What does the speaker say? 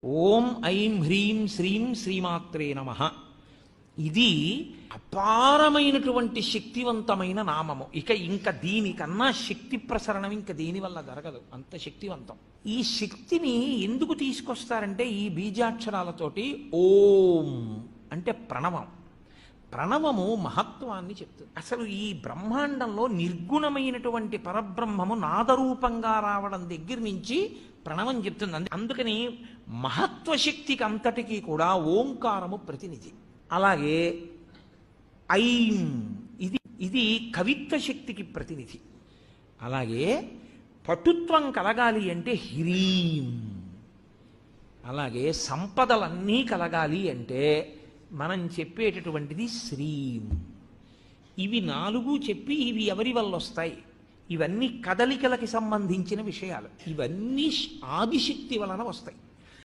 ఓం ఐం హ్రీం శ్రీం శ్రీమాత్రే నమః. ఇది అపారమైనటువంటి శక్తివంతమైన నామము. ఇంకా దీనికన్నా శక్తి ప్రసరణం ఇంక దేనివల్ల జరగదు, అంత శక్తివంతం. ఈ శక్తిని ఎందుకు తీసుకొస్తారంటే ఈ బీజాక్షరాలతోటి ఓం అంటే ప్రణవం. ప్రణవము మహత్వాన్ని చెప్తుంది. అసలు ఈ బ్రహ్మాండంలో నిర్గుణమైనటువంటి పరబ్రహ్మము నాదరూపంగా రావడం దగ్గర నుంచి ప్రణవం చెప్తుంది. అందుకని మహత్వశక్తికి అంతటికీ కూడా ఓంకారము ప్రతినిధి. అలాగే ఐం ఇది కవిత్వ శక్తికి ప్రతినిధి. అలాగే పటుత్వం కలగాలి అంటే హ్రీం. అలాగే సంపదలన్నీ కలగాలి అంటే మనం చెప్పేటటువంటిది శ్రీం. ఇవి నాలుగు చెప్పి ఇవి ఎవరి వల్ల వస్తాయి? ఇవన్నీ కదలికలకి సంబంధించిన విషయాలు. ఇవన్నీ ఆదిశక్తి వలన వస్తాయి.